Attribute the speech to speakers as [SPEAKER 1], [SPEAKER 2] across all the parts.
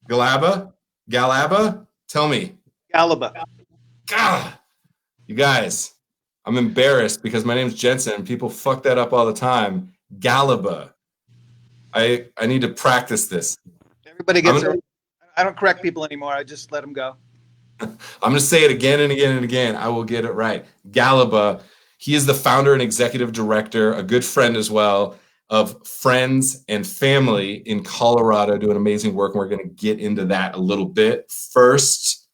[SPEAKER 1] Galaba? Galaba? Tell me.
[SPEAKER 2] Galaba.
[SPEAKER 1] God, you guys, I'm embarrassed because my name's Jensen and people fuck that up all the time. Galaba. I need to practice this.
[SPEAKER 2] Everybody
[SPEAKER 1] I'm
[SPEAKER 2] gets
[SPEAKER 1] gonna,
[SPEAKER 2] it. I don't correct people anymore. I just let them go.
[SPEAKER 1] I'm gonna say it again and again and again. I will get it right. Galaba. He is the founder and executive director, a good friend as well, of Friends and Family in Colorado, doing amazing work. And we're going to get into that a little bit. First,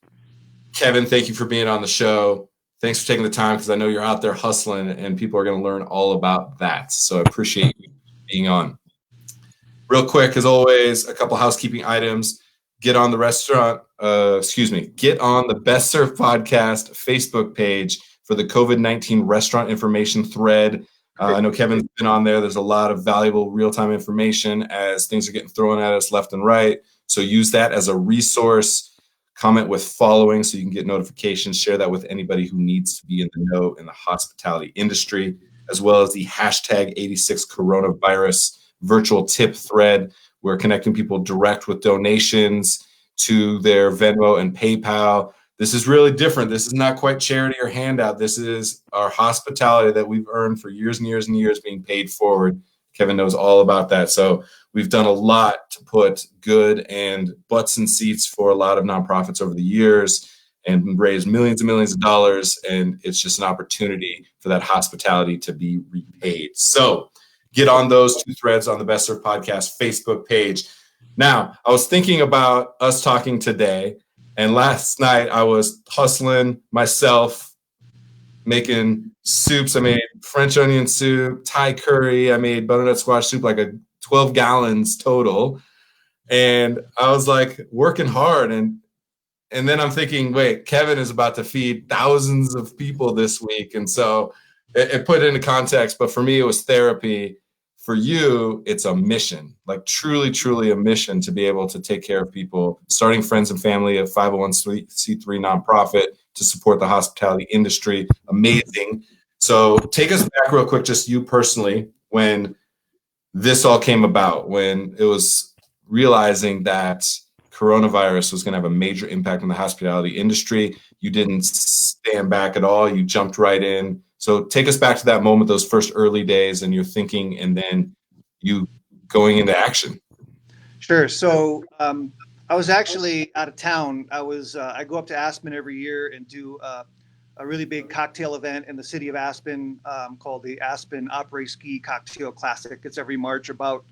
[SPEAKER 1] Kevin, thank you for being on the show. Thanks for taking the time because I know you're out there hustling and people are going to learn all about that. So I appreciate you being on. Real quick, as always, a couple housekeeping items. Get on the get on the Best Served Podcast Facebook page for the COVID-19 restaurant information thread. I know Kevin's been on there. There's a lot of valuable real-time information as things are getting thrown at us left and right. So use that as a resource. Comment with following so you can get notifications. Share that with anybody who needs to be in the know in the hospitality industry, as well as the hashtag 86 coronavirus virtual tip thread. We're connecting people direct with donations to their Venmo and PayPal. This is really different. This is not quite charity or handout. This is our hospitality that we've earned for years and years and years being paid forward. Kevin knows all about that. So we've done a lot to put good and butts in seats for a lot of nonprofits over the years and raised millions and millions of dollars. And it's just an opportunity for that hospitality to be repaid. So get on those two threads on the Best Served Podcast Facebook page. Now, I was thinking about us talking today, and last night I was hustling myself, making soups. I made French onion soup, Thai curry. I made butternut squash soup, like 12 gallons total. And I was like working hard. And then I'm thinking, wait, Kevin is about to feed thousands of people this week. And so it put it into context. But for me, it was therapy. For you, it's a mission, like truly, truly a mission to be able to take care of people, starting Friends and Family, a 501c3 nonprofit to support the hospitality industry. Amazing. So take us back real quick, just you personally, when this all came about, when it was realizing that coronavirus was going to have a major impact on the hospitality industry. You didn't stand back at all. You jumped right in. So take us back to that moment, those first early days, and your thinking, and then you going into action.
[SPEAKER 2] Sure. So I was actually out of town. I go up to Aspen every year and do a really big cocktail event in the city of Aspen called the Aspen Opry Ski Cocktail Classic. It's every March about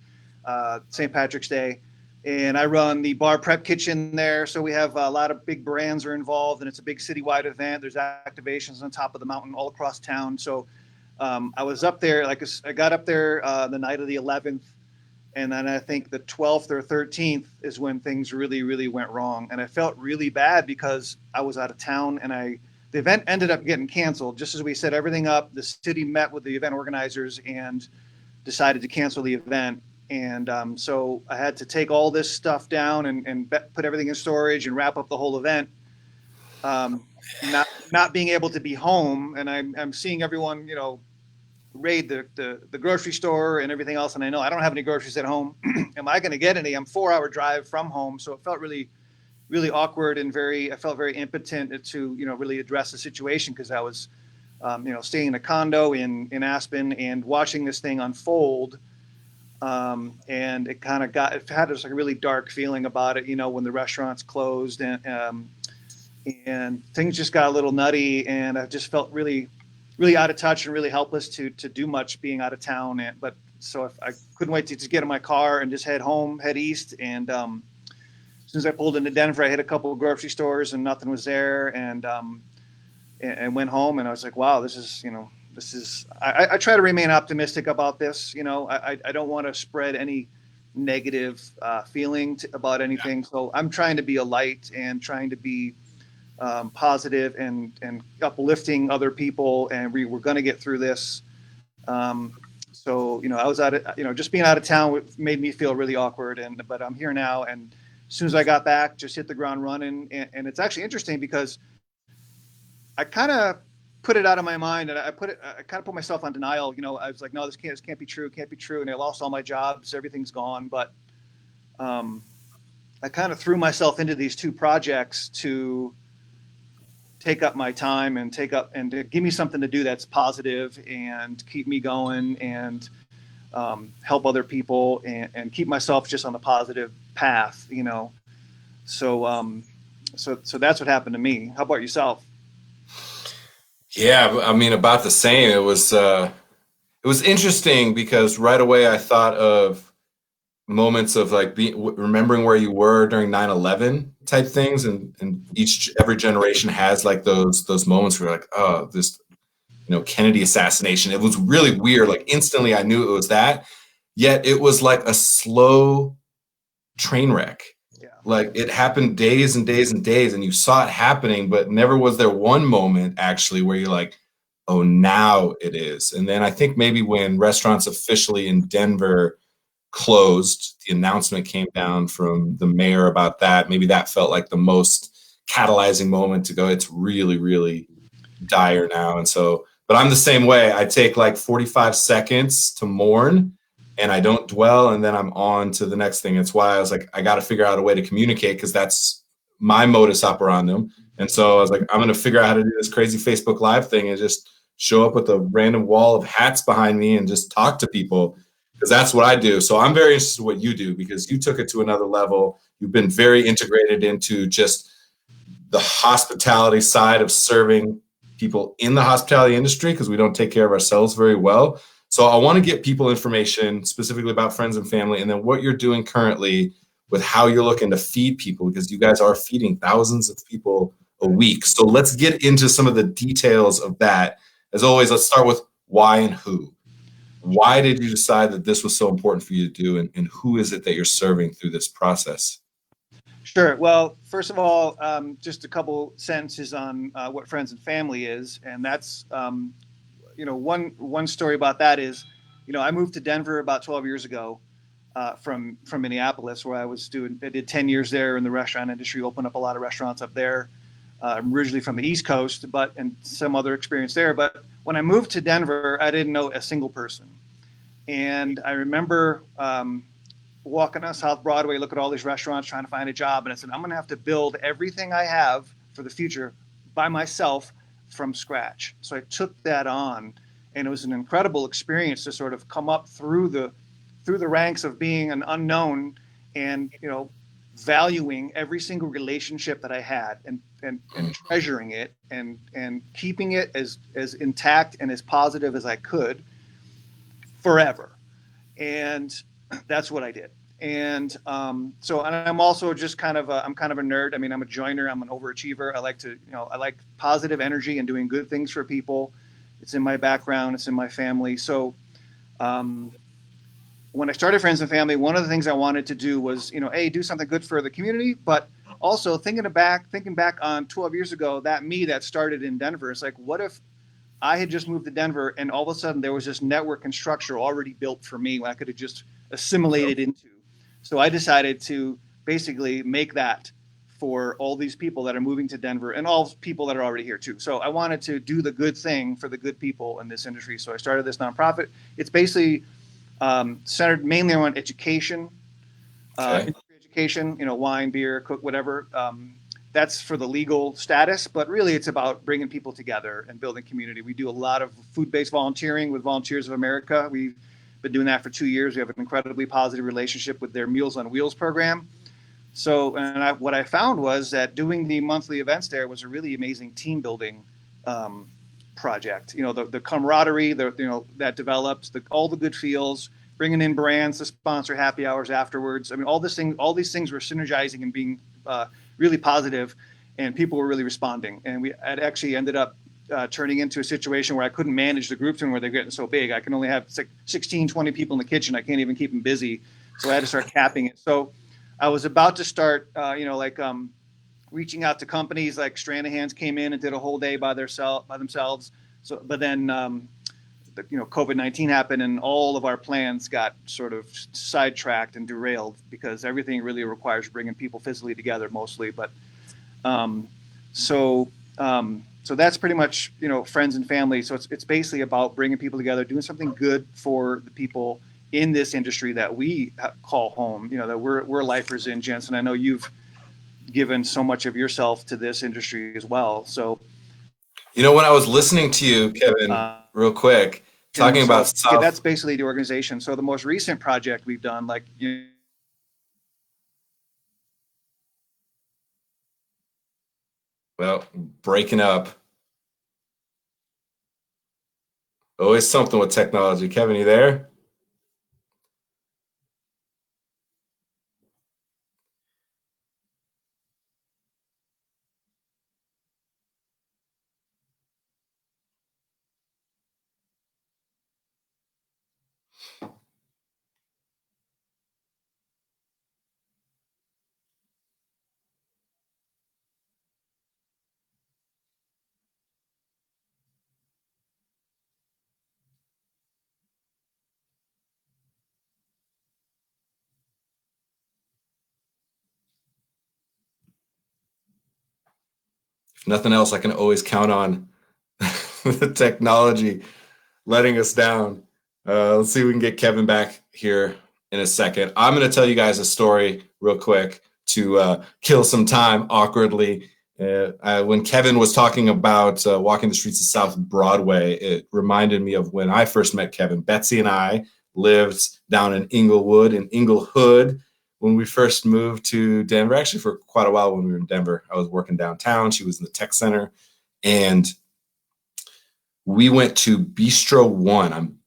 [SPEAKER 2] St. Patrick's Day. And I run the bar prep kitchen there. So we have a lot of big brands are involved, and it's a big citywide event. There's activations on top of the mountain all across town. So I was up there, I got up there the night of the 11th. And then I think the 12th or 13th is when things really, really went wrong. And I felt really bad because I was out of town, and the event ended up getting canceled. Just as we set everything up, the city met with the event organizers and decided to cancel the event. And so I had to take all this stuff down and put everything in storage and wrap up the whole event. Not being able to be home, and I'm seeing everyone, raid the grocery store and everything else. And I know I don't have any groceries at home. Am I going to get any? I'm 4-hour drive from home. So it felt really, really awkward and I felt very impotent to, really address the situation because I was, staying in a condo in Aspen and watching this thing unfold. And it kind of it had this like a really dark feeling about it, when the restaurants closed and things just got a little nutty, and I just felt really, really out of touch and really helpless to do much being out of town. So I couldn't wait to just get in my car and just head east. And as soon as I pulled into Denver, I hit a couple of grocery stores and nothing was there. And went home, and I was like, wow, this is, I try to remain optimistic about this. I don't want to spread any negative feeling about anything. So I'm trying to be a light and trying to be positive and uplifting other people, and we're going to get through this. So I was just being out of town made me feel really awkward, but I'm here now, and as soon as I got back, just hit the ground running. And it's actually interesting because I kind of put it out of my mind, and I kind of put myself on denial. I was like, no, this can't be true, and I lost all my jobs, everything's gone. But I kind of threw myself into these two projects to take up my time and to give me something to do that's positive and keep me going and help other people and keep myself just on a positive path, you know. So so that's what happened to me. How about yourself?
[SPEAKER 1] Yeah, I mean, about the same. It was interesting because right away I thought of moments of like remembering where you were during 9/11 type things, and every generation has like those moments where you're like, oh, this, you know, Kennedy assassination. It was really weird. Like instantly I knew it was that. Yet it was like a slow train wreck.
[SPEAKER 2] Yeah.
[SPEAKER 1] Like it happened days and days and days, and you saw it happening, but never was there one moment actually where you're like, oh, now it is. And then I think maybe when restaurants officially in Denver closed, the announcement came down from the mayor about that. Maybe that felt like the most catalyzing moment to go, it's really, really dire now. And so, but I'm the same way. I take like 45 seconds to mourn and I don't dwell, and then I'm on to the next thing. It's why I was like, I got to figure out a way to communicate because that's my modus operandum. And so I was like, I'm going to figure out how to do this crazy Facebook Live thing and just show up with a random wall of hats behind me and just talk to people because that's what I do. So I'm very interested in what you do because you took it to another level. You've been very integrated into just the hospitality side of serving people in the hospitality industry because we don't take care of ourselves very well. So I want to get people information specifically about friends and family, and then what you're doing currently with how you're looking to feed people because you guys are feeding thousands of people a week. So let's get into some of the details of that. As always, let's start with why and who. Why did you decide that this was so important for you to do, and who is it that you're serving through this process?
[SPEAKER 2] Sure. Well, first of all, just a couple sentences on what friends and family is, and that's you know, one story about that is, you know, I moved to Denver about 12 years ago from Minneapolis, where I did 10 years there in the restaurant industry, opened up a lot of restaurants up there. I'm originally from the East Coast, and some other experience there. But when I moved to Denver, I didn't know a single person, and I remember walking on South Broadway, look at all these restaurants, trying to find a job, and I said, I'm going to have to build everything I have for the future by myself from scratch. So I took that on, and it was an incredible experience to sort of come up through the ranks of being an unknown, and you know, valuing every single relationship that I had, and treasuring it, and keeping it as intact and as positive as I could forever. And that's what I did. And and I'm also just I'm kind of a nerd. I mean, I'm a joiner. I'm an overachiever. I like to, you know, I like positive energy and doing good things for people. It's in my background. It's in my family. So when I started Friends and Family, one of the things I wanted to do was, you know, do something good for the community, but also thinking back on 12 years ago, that me that started in Denver. It's like, what if I had just moved to Denver and all of a sudden there was this network and structure already built for me I could have just assimilated into. So I decided to basically make that for all these people that are moving to Denver and all people that are already here too. So I wanted to do the good thing for the good people in this industry. So I started this nonprofit. It's basically centered mainly on education, industry education, you know, wine, beer, cook, whatever. That's for the legal status, but really it's about bringing people together and building community. We do a lot of food-based volunteering with Volunteers of America. We've been doing that for 2 years. We have an incredibly positive relationship with their Meals on Wheels program. So, what I found was that doing the monthly events there was a really amazing team building project. You know, the camaraderie, that develops, all the good feels, bringing in brands to sponsor happy hours afterwards. I mean, all these things were synergizing and being really positive, and people were really responding. And it actually ended up turning into a situation where I couldn't manage the groups where they're getting so big. I can only have 16, 20 people in the kitchen. I can't even keep them busy. So I had to start capping it. So I was about to start, reaching out to companies. Like Stranahan's came in and did a whole day by themselves. So, but then, COVID-19 happened, and all of our plans got sort of sidetracked and derailed because everything really requires bringing people physically together, mostly. But so that's pretty much, you know, friends and family. So it's basically about bringing people together, doing something good for the people, in this industry that we call home, that we're lifers in, Jensen. I know you've given so much of yourself to this industry as well. So,
[SPEAKER 1] when I was listening to you, Kevin, real quick, talking about
[SPEAKER 2] stuff. That's basically the organization. So the most recent project we've done,
[SPEAKER 1] well, breaking up. Always something with technology. Kevin, you there? If nothing else, I can always count on the technology letting us down. Let's see if we can get Kevin back here in a second. I'm going to tell you guys a story real quick to kill some time awkwardly. When Kevin was talking about walking the streets of South Broadway, it reminded me of when I first met Kevin. Betsy and I lived down in Inglewood, when we first moved to Denver. Actually, for quite a while when we were in Denver, I was working downtown. She was in the tech center. And we went to Bistro One. I'm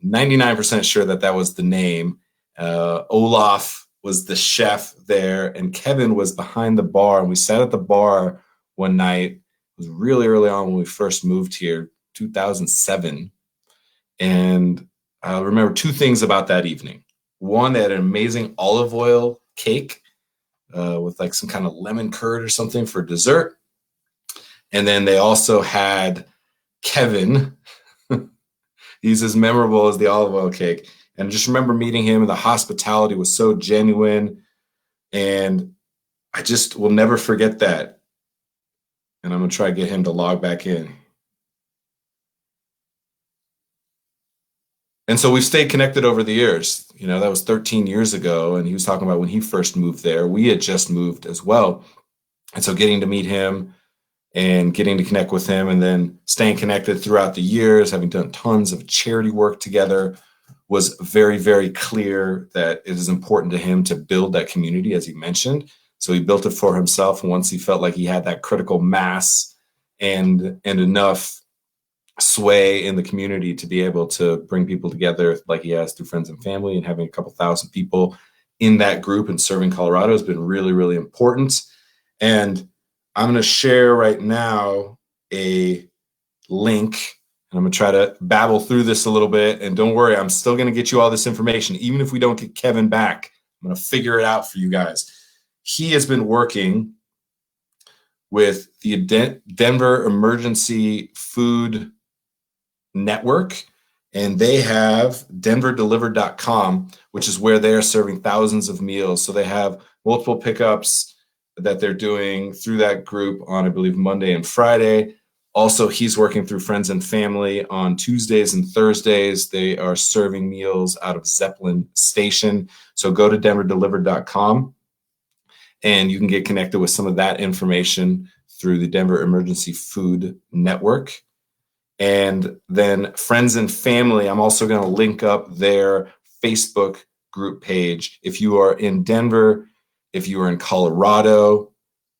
[SPEAKER 1] 99% sure that was the name. Olaf was the chef there, and Kevin was behind the bar. And we sat at the bar one night. It was really early on when we first moved here, 2007. And I remember two things about that evening. One, they had an amazing olive oil cake with like some kind of lemon curd or something for dessert. And then they also had Kevin. He's as memorable as the olive oil cake. And I just remember meeting him, and the hospitality was so genuine. And I just will never forget that. And I'm going to try to get him to log back in. And so we've stayed connected over the years. That was 13 years ago. And he was talking about when he first moved there. We had just moved as well. And so getting to meet him and getting to connect with him, and then staying connected throughout the years, having done tons of charity work together, was very, very clear that it is important to him to build that community, as he mentioned. So he built it for himself. And once he felt like he had that critical mass and enough sway in the community to be able to bring people together like he has through friends and family, and having a couple thousand people in that group and serving Colorado has been really, really important. And I'm going to share right now a link, and I'm going to try to babble through this a little bit. And don't worry, I'm still going to get you all this information. Even if we don't get Kevin back, I'm going to figure it out for you guys. He has been working with the Denver Emergency Food Network, and they have denverdelivered.com, which is where they are serving thousands of meals. So they have multiple pickups that they're doing through that group on, I believe, Monday and Friday. Also, he's working through friends and family on Tuesdays and Thursdays. They are serving meals out of Zeppelin Station. So go to denverdelivered.com, and you can get connected with some of that information through the Denver Emergency Food Network. And then friends and family, I'm also going to link up their Facebook group page. If you are in Denver, if you are in Colorado,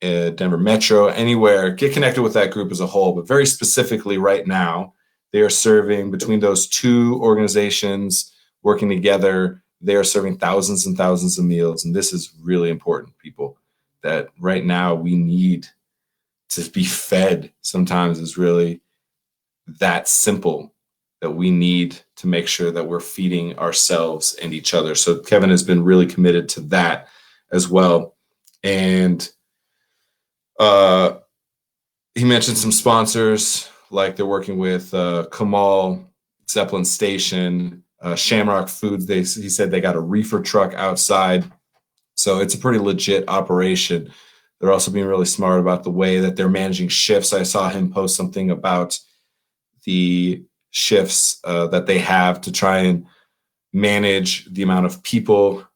[SPEAKER 1] Denver Metro, anywhere, get connected with that group as a whole. But very specifically right now, they are serving, between those two organizations working together, they are serving thousands and thousands of meals. And this is really important, people, that right now we need to be fed. Sometimes is really that simple, that we need to make sure that we're feeding ourselves and each other. So Kevin has been really committed to that as well. And he mentioned some sponsors, like they're working with Kamal, Zeppelin Station, Shamrock Foods. He said they got a reefer truck outside. So it's a pretty legit operation. They're also being really smart about the way that they're managing shifts. I saw him post something about the shifts that they have to try and manage the amount of people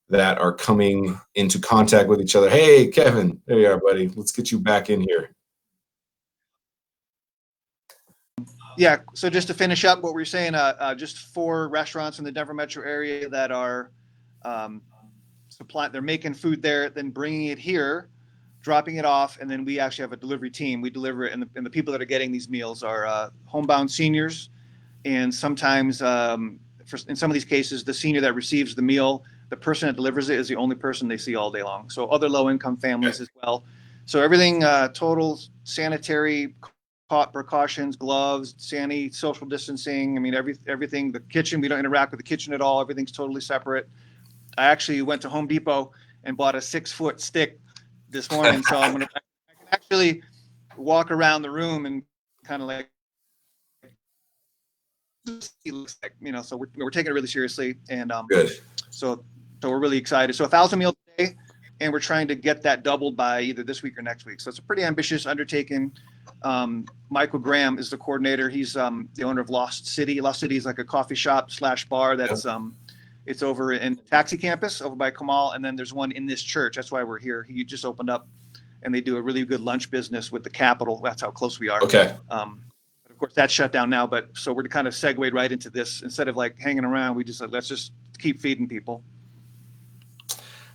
[SPEAKER 1] that are coming into contact with each other. Hey, Kevin, there you are, buddy. Let's get you back in here.
[SPEAKER 2] Yeah. So just to finish up what we were saying, just 4 restaurants in the Denver metro area that are they're making food there, then bringing it here, dropping it off, and then we actually have a delivery team. We deliver it, and the people that are getting these meals are homebound seniors, and sometimes, in some of these cases, the senior that receives the meal, the person that delivers it is the only person they see all day long. So other low-income families as well. So everything, total sanitary precautions, gloves, social distancing. I mean, everything. The kitchen, we don't interact with the kitchen at all. Everything's totally separate. I actually went to Home Depot and bought a 6-foot stick this morning, so I can actually walk around the room and kind of like see looks like, So we're taking it really seriously, and
[SPEAKER 1] Good.
[SPEAKER 2] So we're really excited. So 1,000 meals a day, and we're trying to get that doubled by either this week or next week. So it's a pretty ambitious undertaking. Michael Graham is the coordinator. He's the owner of Lost City. Lost City is like a coffee shop / bar that's it's over in Taxi Campus over by Kamal, and then there's one in this church. That's why we're here. He just opened up, and they do a really good lunch business with the Capitol. That's how close we are.
[SPEAKER 1] Okay.
[SPEAKER 2] But of course, that's shut down now. But so we're kind of segued right into this. Instead of like hanging around, we just let's just keep feeding people.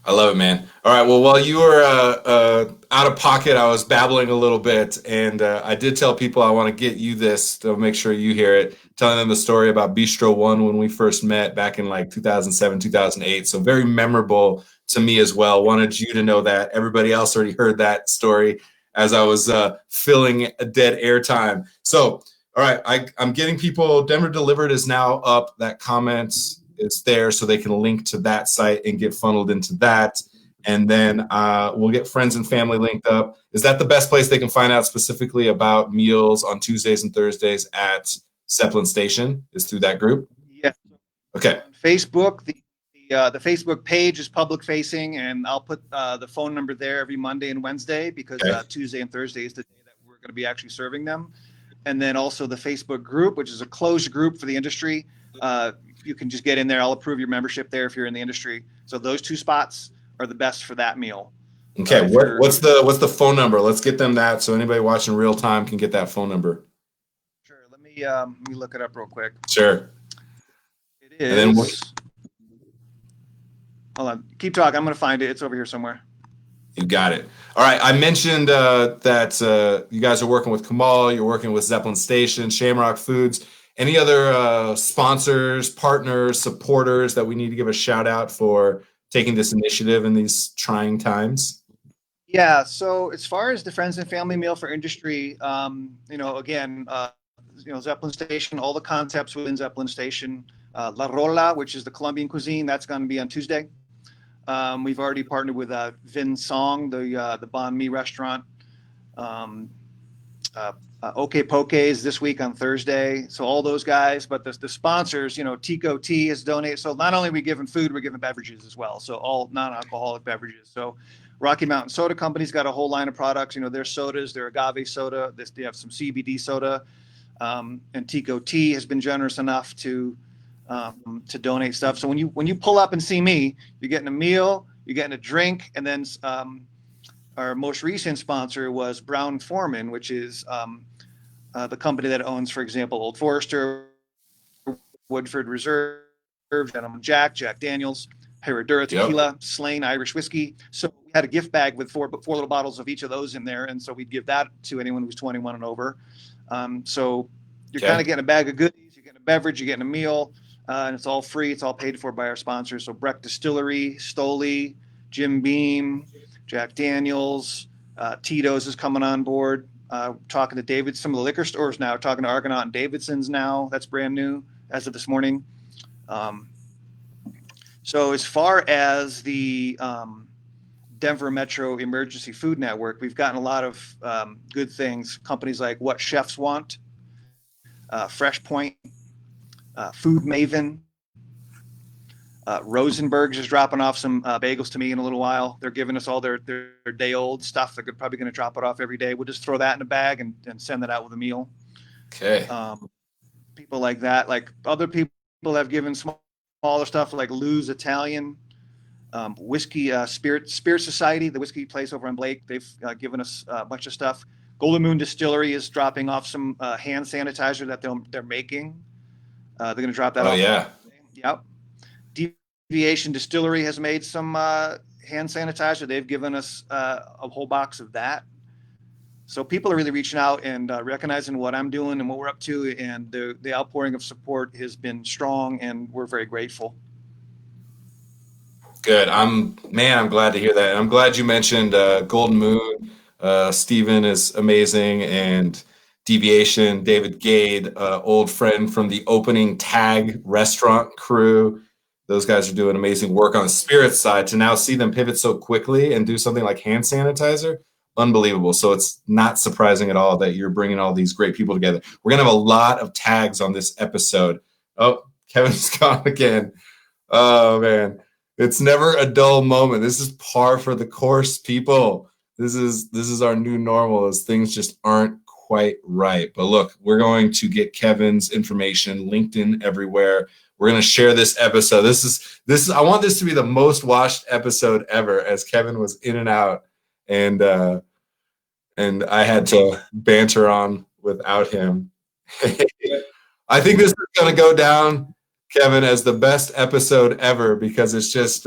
[SPEAKER 1] I love it, man. All right. Well, while you were out of pocket, I was babbling a little bit, and I did tell people I want to get you this to make sure you hear it, telling them the story about Bistro One when we first met back in like 2007, 2008. So very memorable to me as well. Wanted you to know that. Everybody else already heard that story as I was filling a dead air time. So, all right, I'm getting people. Denver Delivered is now up. That comments. It's there so they can link to that site and get funneled into that. And then we'll get friends and family linked up. Is that the best place they can find out specifically about meals on Tuesdays and Thursdays at Zeppelin Station? Is through that group?
[SPEAKER 2] Yeah.
[SPEAKER 1] Okay.
[SPEAKER 2] On Facebook, the Facebook page is public facing, and I'll put the phone number there every Monday and Wednesday because Tuesday and Thursday is the day that we're going to be actually serving them. And then also the Facebook group, which is a closed group for the industry. You can just get in there. I'll approve your membership there if you're in the industry. So those 2 spots are the best for that meal.
[SPEAKER 1] Okay. What's the phone number? Let's get them that so anybody watching real time can get that phone number.
[SPEAKER 2] Sure. Let me look it up real quick.
[SPEAKER 1] Sure.
[SPEAKER 2] It is. Hold on. Keep talking. I'm going to find it. It's over here somewhere.
[SPEAKER 1] You got it. All right. I mentioned that you guys are working with Kamal. You're working with Zeppelin Station, Shamrock Foods. Any other sponsors, partners, supporters that we need to give a shout out for taking this initiative in these trying times?
[SPEAKER 2] Yeah. So as far as the Friends and Family Meal for Industry, again, Zeppelin Station, all the concepts within Zeppelin Station, La Rola, which is the Colombian cuisine, that's going to be on Tuesday. We've already partnered with Vin Song, the Banh Mi restaurant. OK Poke is this week on Thursday. So all those guys, but the sponsors, Tico Tea has donated. So not only are we giving food, we're giving beverages as well. So all non-alcoholic beverages. So Rocky Mountain Soda Company's got a whole line of products. Their sodas, their agave soda. They have some CBD soda. And Tico Tea has been generous enough to donate stuff. So when you pull up and see me, you're getting a meal, you're getting a drink, and then our most recent sponsor was Brown Foreman, which is the company that owns, for example, Old Forester, Woodford Reserve, Gentleman Jack Daniels, Herradura Tequila, Slane Irish Whiskey. So we had a gift bag with four little bottles of each of those in there, and so we'd give that to anyone who's 21 and over. So you're kind of getting a bag of goodies, you're getting a beverage, you're getting a meal, and it's all free. It's all paid for by our sponsors. So Breck Distillery, Stoli, Jim Beam, Jack Daniels, Tito's is coming on board. Talking to David, some of the liquor stores now, talking to Argonaut and Davidson's now. That's brand new as of this morning. So as far as the Denver Metro Emergency Food Network, we've gotten a lot of good things. Companies like What Chefs Want, Fresh Point, Food Maven, Rosenberg's is dropping off some bagels to me in a little while. They're giving us all their day old stuff. They're probably going to drop it off every day. We'll just throw that in a bag and send that out with a meal.
[SPEAKER 1] Okay.
[SPEAKER 2] People like that, like other people have given small smaller stuff like Lou's Italian, Whiskey Spirit Society, the whiskey place over on Blake. They've given us a bunch of stuff. Golden Moon Distillery is dropping off some hand sanitizer that they're making. They're going to drop that
[SPEAKER 1] Oh
[SPEAKER 2] off.
[SPEAKER 1] yeah.
[SPEAKER 2] Yep. Deviation Distillery has made some hand sanitizer. They've given us a whole box of that. So people are really reaching out and recognizing what I'm doing and what we're up to, and the outpouring of support has been strong, and we're very grateful.
[SPEAKER 1] Good. I'm glad to hear that. And I'm glad you mentioned Golden Moon. Steven is amazing, and Deviation, David Gade, old friend from the opening Tag restaurant crew. Those guys are doing amazing work on the spirit side. To now see them pivot so quickly and do something like hand sanitizer, unbelievable. So it's not surprising at all that you're bringing all these great people together. We're gonna have a lot of tags on this episode. Oh, Kevin's gone again. Oh man. It's never a dull moment. This is par for the course, people. This is our new normal, as things just aren't quite right. But look, we're going to get Kevin's information, LinkedIn everywhere. We're going to share this episode. This is I want this to be the most watched episode ever, as Kevin was in and out, and I had to banter on without him. I think this is going to go down, Kevin, as the best episode ever, because it's just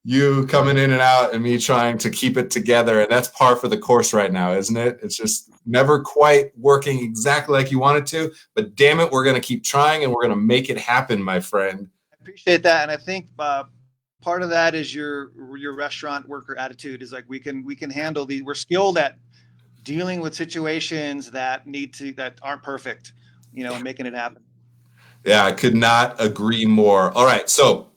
[SPEAKER 1] you coming in and out and me trying to keep it together. And that's par for the course right now, isn't it? It's just never quite working exactly like you want it to. But damn it, we're going to keep trying and we're going to make it happen, my friend.
[SPEAKER 2] I appreciate that. And I think part of that is your restaurant worker attitude is like we can handle we're skilled at dealing with situations that aren't perfect, and making it happen.
[SPEAKER 1] Yeah, I could not agree more. All right, so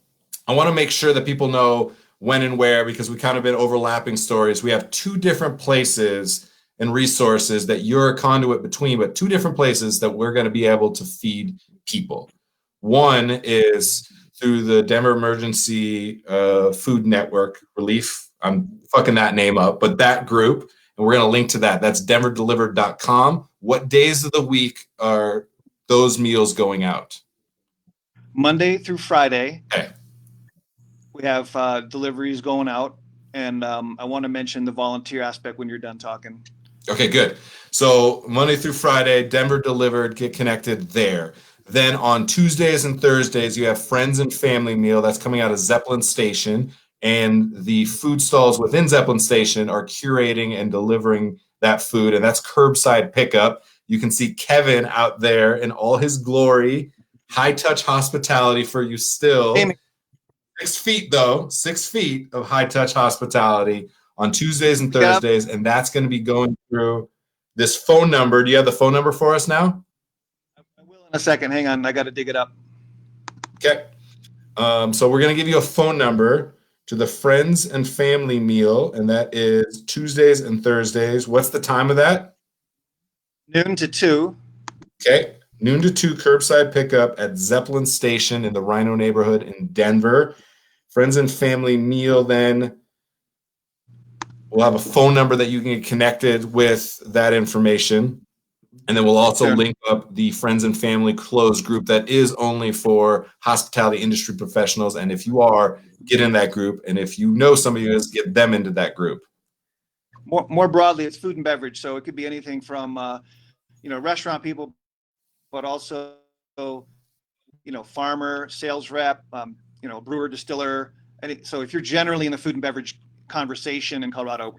[SPEAKER 1] I want to make sure that people know when and where, because we kind of been overlapping stories. We have two different places and resources that you're a conduit between, but two different places that we're going to be able to feed people. One is through the Denver Emergency Food Network Relief. I'm fucking that name up, but that group, and we're going to link to that. That's denverdelivered.com. What days of the week are those meals going out?
[SPEAKER 2] Monday through Friday.
[SPEAKER 1] Okay.
[SPEAKER 2] We have deliveries going out, and I want to mention the volunteer aspect when you're done talking.
[SPEAKER 1] Okay, good. So Monday through Friday, Denver Delivered, get connected there. Then on Tuesdays and Thursdays, you have Friends and Family Meal that's coming out of Zeppelin Station, and the food stalls within Zeppelin Station are curating and delivering that food, and that's curbside pickup. You can see Kevin out there in all his glory. High touch hospitality for you still. 6 feet though, 6 feet of high touch hospitality on Tuesdays and Thursdays. Yep. And that's going to be going through this phone number. Do you have the phone number for us now?
[SPEAKER 2] I will in a second. Hang on. I got to dig it up.
[SPEAKER 1] Okay. So we're going to give you a phone number to the Friends and Family Meal, and that is Tuesdays and Thursdays. What's the time of that?
[SPEAKER 2] Noon to 2.
[SPEAKER 1] Okay. Noon to 2 curbside pickup at Zeppelin Station in the Rhino neighborhood in Denver. Friends and Family Meal, then we'll have a phone number that you can get connected with that information. And then we'll also link up the Friends and Family closed group that is only for hospitality industry professionals. And if you are, get in that group. And if you know somebody who is, get them into that group.
[SPEAKER 2] More broadly, it's food and beverage. So it could be anything from, restaurant people, but also, farmer, sales rep, brewer, distiller. So if you're generally in the food and beverage conversation in Colorado,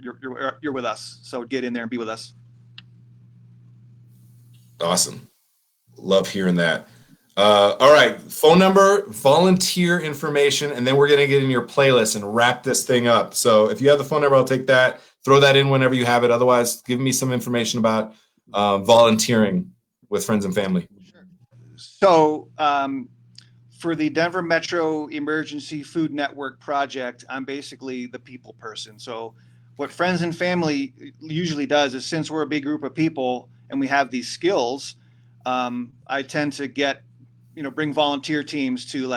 [SPEAKER 2] you're with us. So get in there and be with us.
[SPEAKER 1] Awesome. Love hearing that. All right. Phone number, volunteer information, and then we're going to get in your playlist and wrap this thing up. So if you have the phone number, I'll take that. Throw that in whenever you have it. Otherwise, give me some information about volunteering with Friends and Family.
[SPEAKER 2] Sure. So for the Denver Metro Emergency Food Network project, I'm basically the people person. So what Friends and Family usually does is, since we're a big group of people and we have these skills, I tend to bring volunteer teams to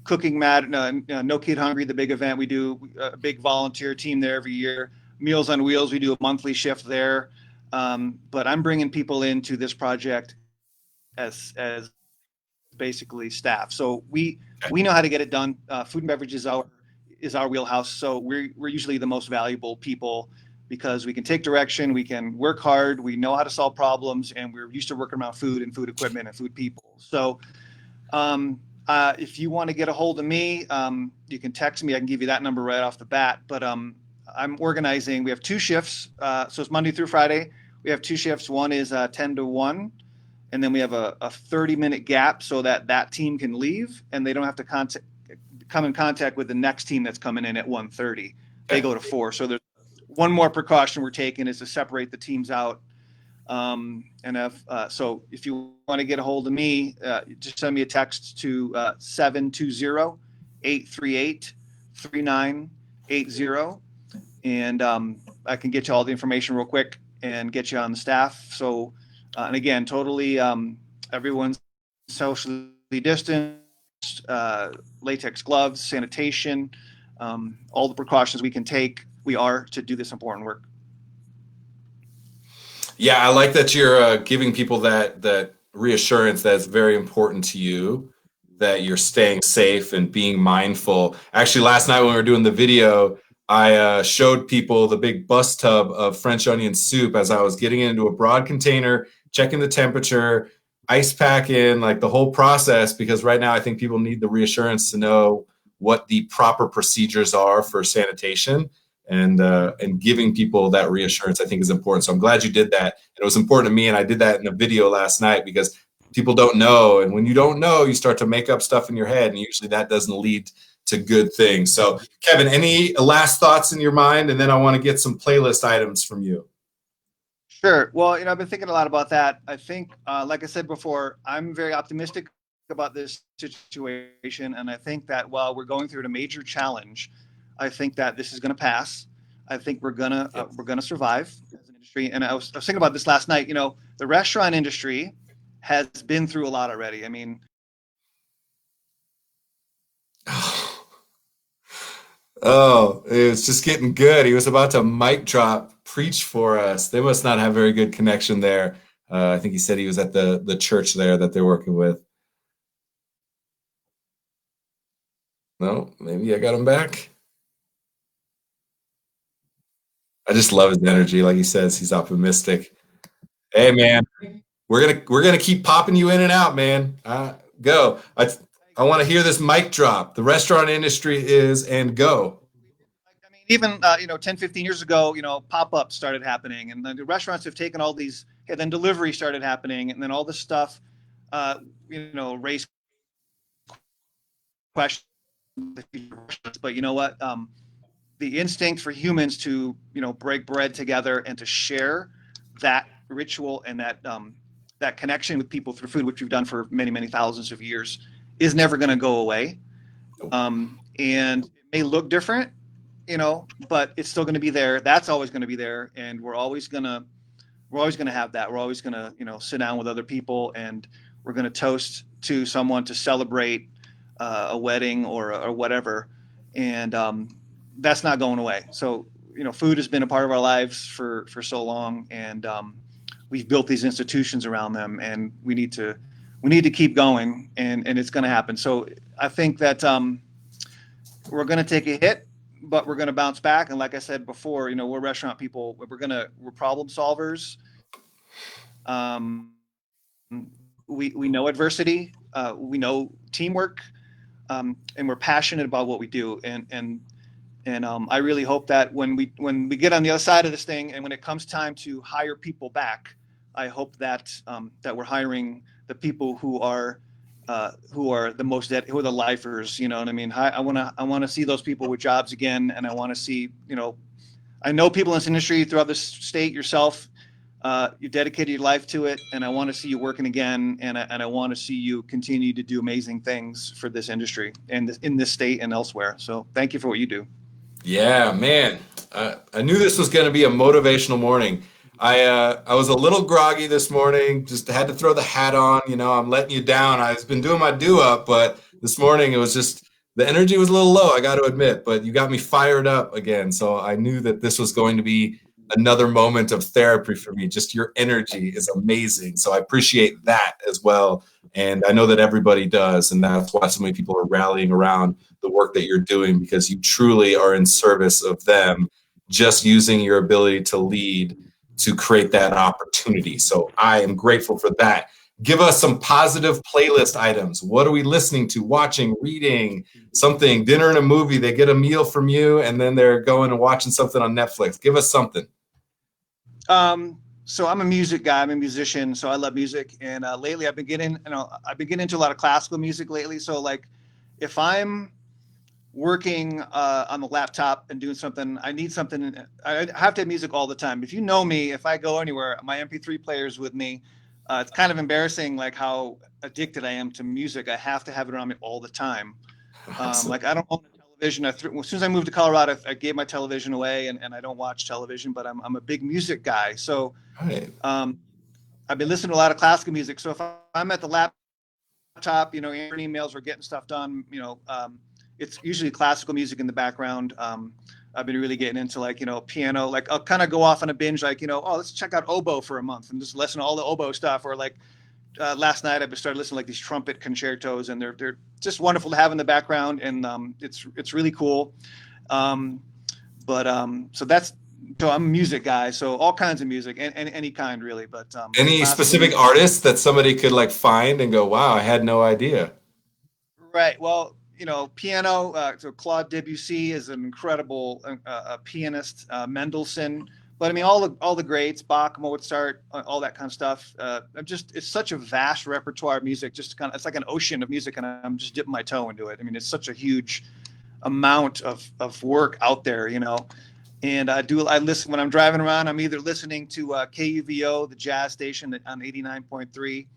[SPEAKER 2] Cooking Mad, No Kid Hungry, the big event. We do a big volunteer team there every year. Meals on Wheels, we do a monthly shift there. But I'm bringing people into this project as basically staff. So we know how to get it done. Food and beverage is our wheelhouse. So we're usually the most valuable people because we can take direction, we can work hard, we know how to solve problems, and we're used to working around food and food equipment and food people. So if you want to get a hold of me, you can text me. I can give you that number right off the bat. But I'm organizing. We have 2 shifts. So it's Monday through Friday. We have 2 shifts. One is 10 to 1. And then we have a 30-minute gap so that team can leave and they don't have to come in contact with the next team that's coming in at 1:30. They go to 4. So there's one more precaution we're taking is to separate the teams out. So if you want to get a hold of me, just send me a text to 720-838-3980. And I can get you all the information real quick and get you on the staff. So, and again, totally everyone's socially distanced, latex gloves, sanitation, all the precautions we can take, we are to do this important work.
[SPEAKER 1] Yeah, I like that you're giving people that reassurance that's very important to you, that you're staying safe and being mindful. Actually, last night when we were doing the video, I showed people the big bus tub of French onion soup as I was getting it into a broad container, checking the temperature, ice pack in, like the whole process, because right now I think people need the reassurance to know what the proper procedures are for sanitation. And giving people that reassurance, I think, is important. So I'm glad you did that. And it was important to me, and I did that in a video last night because people don't know. And when you don't know, you start to make up stuff in your head, and usually that doesn't lead to good things. So, Kevin, any last thoughts in your mind? And then I want to get some playlist items from you.
[SPEAKER 2] Sure. Well, I've been thinking a lot about that. I think, like I said before, I'm very optimistic about this situation. And I think that while we're going through a major challenge, I think that this is going to pass. I think we're gonna survive as an industry. And I was thinking about this last night. The restaurant industry has been through a lot already. I mean,
[SPEAKER 1] oh, it was just getting good. He was about to mic drop, preach for us. They must not have very good connection there. I think he said he was at the church there that they're working with. No, maybe I got him back. I just love his energy. Like he says, he's optimistic. Hey, man, we're gonna keep popping you in and out, man. Go. I want to hear this mic drop. The restaurant industry is and go.
[SPEAKER 2] I mean, even 10, 15 years ago, pop-ups started happening, and then the restaurants have taken all these. And then delivery started happening, and then all this stuff, raised questions. But you know what? The instinct for humans to break bread together and to share that ritual and that connection with people through food, which we've done for many, many thousands of years, is never going to go away. And it may look different, but it's still going to be there. That's always going to be there, and we're always going to have that. We're always going to sit down with other people, and we're going to toast to someone to celebrate a wedding or whatever, and that's not going away. So food has been a part of our lives for so long, and we've built these institutions around them, and we need to keep going, and it's going to happen. So I think that we're going to take a hit, but we're going to bounce back. And like I said before, we're restaurant people. We're problem solvers. We know adversity. We know teamwork, and we're passionate about what we do. And I really hope that when we get on the other side of this thing, and when it comes time to hire people back, I hope that we're hiring the people who are the most who are the lifers. You know what I mean? I want to see those people with jobs again, and I want to see I know people in this industry throughout the state. Yourself, you dedicated your life to it, and I want to see you working again, and I want to see you continue to do amazing things for this industry and in this state and elsewhere. So thank you for what you do.
[SPEAKER 1] Yeah, man. I knew this was going to be a motivational morning. I was a little groggy this morning, just had to throw the hat on. I'm letting you down. I've been doing my do-up, but this morning it was just, the energy was a little low, I got to admit, but you got me fired up again. So I knew that this was going to be another moment of therapy for me. Just your energy is amazing. So I appreciate that as well. And I know that everybody does, and that's why so many people are rallying around the work that you're doing, because you truly are in service of them, just using your ability to lead to create that opportunity. So I am grateful for that. Give us some positive playlist items. What are we listening to, watching, reading, something, dinner and a movie? They get a meal from you and then they're going and watching something on Netflix. Give us something.
[SPEAKER 2] So I'm a music guy. I'm a musician, so I love music. And lately, I've been getting into a lot of classical music lately. So like, if I'm working on the laptop and doing something, I need something. I have to have music all the time. If you know me, if I go anywhere, my MP3 player is with me. It's kind of embarrassing, like how addicted I am to music. I have to have it around me all the time.
[SPEAKER 1] Awesome.
[SPEAKER 2] Like I don't own a television. As soon as I moved to Colorado, I gave my television away, and I don't watch television. But I'm a big music guy, so
[SPEAKER 1] Right.
[SPEAKER 2] I've been listening to a lot of classical music. So if I'm at the laptop, answering emails or getting stuff done, it's usually classical music in the background. I've been really getting into piano. Like I'll kind of go off on a binge, let's check out oboe for a month and just listen to all the oboe stuff. Or like last night, I started listening to like these trumpet concertos, and they're just wonderful to have in the background, and it's really cool. So I'm a music guy, so all kinds of music, and any kind really. But
[SPEAKER 1] any specific artists that somebody could like find and go, wow, I had no idea?
[SPEAKER 2] Right. Well, piano. So Claude Debussy is an incredible pianist. Mendelssohn, but I mean all the greats, Bach, Mozart, all that kind of stuff. It's such a vast repertoire of music. It's like an ocean of music, and I'm just dipping my toe into it. I mean, it's such a huge amount of work out there, And I listen when I'm driving around. I'm either listening to KUVO, the jazz station on 89.3,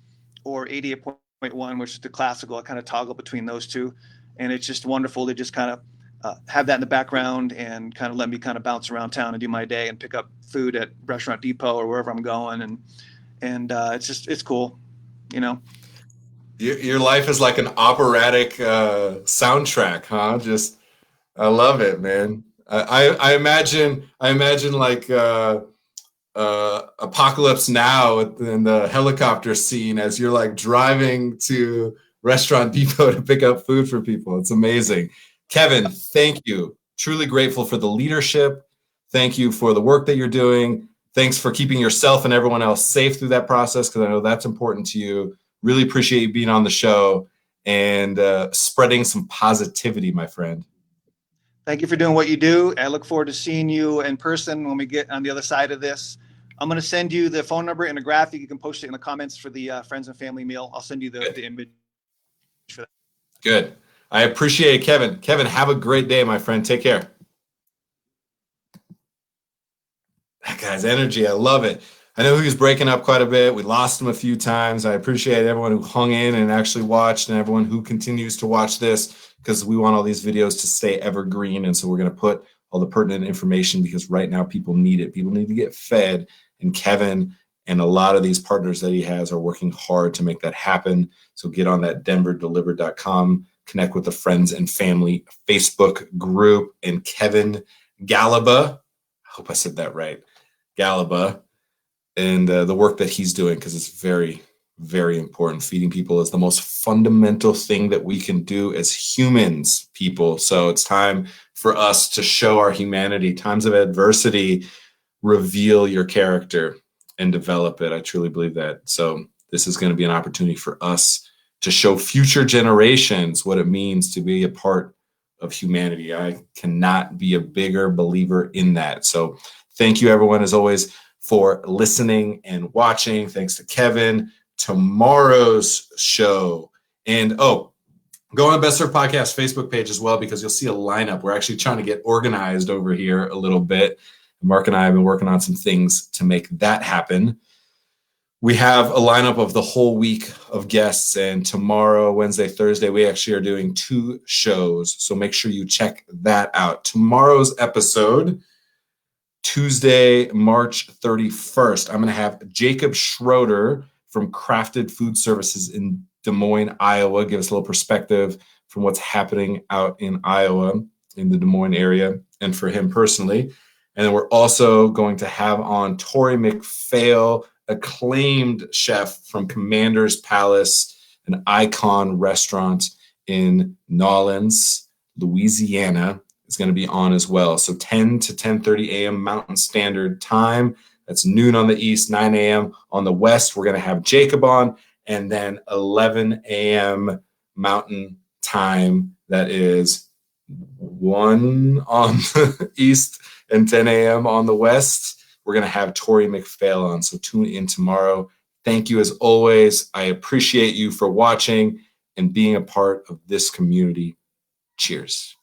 [SPEAKER 2] or 88.1, which is the classical. I kind of toggle between those two, and it's just wonderful to just kind of have that in the background and kind of let me kind of bounce around town and do my day and pick up food at Restaurant Depot or wherever I'm going, and it's cool,
[SPEAKER 1] Your life is like an operatic soundtrack, huh? Just I love it, man. I imagine like Apocalypse Now in the helicopter scene as you're like driving to Restaurant Depot to pick up food for people. It's amazing. Kevin, thank you. Truly grateful for the leadership. Thank you for the work that you're doing. Thanks for keeping yourself and everyone else safe through that process, because I know that's important to you. Really appreciate you being on the show and spreading some positivity, my friend.
[SPEAKER 2] Thank you for doing what you do. I look forward to seeing you in person when we get on the other side of this. I'm going to send you the phone number and a graphic. You can post it in the comments for the friends and family meal. I'll send you the image for that.
[SPEAKER 1] Good. I appreciate it, Kevin. Kevin, have a great day, my friend. Take care. That guy's energy, I love it. I know he was breaking up quite a bit. We lost him a few times. I appreciate everyone who hung in and actually watched, and everyone who continues to watch this, because we want all these videos to stay evergreen. And so we're going to put all the pertinent information, because right now people need it. People need to get fed. And Kevin and a lot of these partners that he has are working hard to make that happen. So get on that denverdelivered.com, connect with the friends and family Facebook group, and Kevin Galaba, I hope I said that right, Galaba, and the work that he's doing, because it's very, very important. Feeding people is the most fundamental thing that we can do as humans, people. So it's time for us to show our humanity. Times of adversity reveal your character and develop it. I truly believe that. So this is going to be an opportunity for us to show future generations what it means to be a part of humanity. I cannot be a bigger believer in that. So thank you, everyone, as always, for listening and watching. Thanks to Kevin. Tomorrow's show. And go on Best Served Podcast Facebook page as well, because you'll see a lineup. We're actually trying to get organized over here a little bit. Mark and I have been working on some things to make that happen. We have a lineup of the whole week of guests, and tomorrow, Wednesday, Thursday, we actually are doing 2 shows. So make sure you check that out. Tomorrow's episode, Tuesday, March 31st, I'm going to have Jacob Schroeder from Crafted Food Services in Des Moines, Iowa, give us a little perspective from what's happening out in Iowa, in the Des Moines area, and for him personally. And then we're also going to have on Tori McPhail, acclaimed chef from Commander's Palace, an icon restaurant in Nolens, Louisiana, is going to be on as well. So 10 to 10:30 a.m. Mountain Standard Time. That's noon on the east, 9 a.m. on the west. We're going to have Jacob on, and then 11 a.m. Mountain Time. That is 1 on the east and 10 a.m. on the west. We're going to have Tori McPhail on. So tune in tomorrow. Thank you as always. I appreciate you for watching and being a part of this community. Cheers.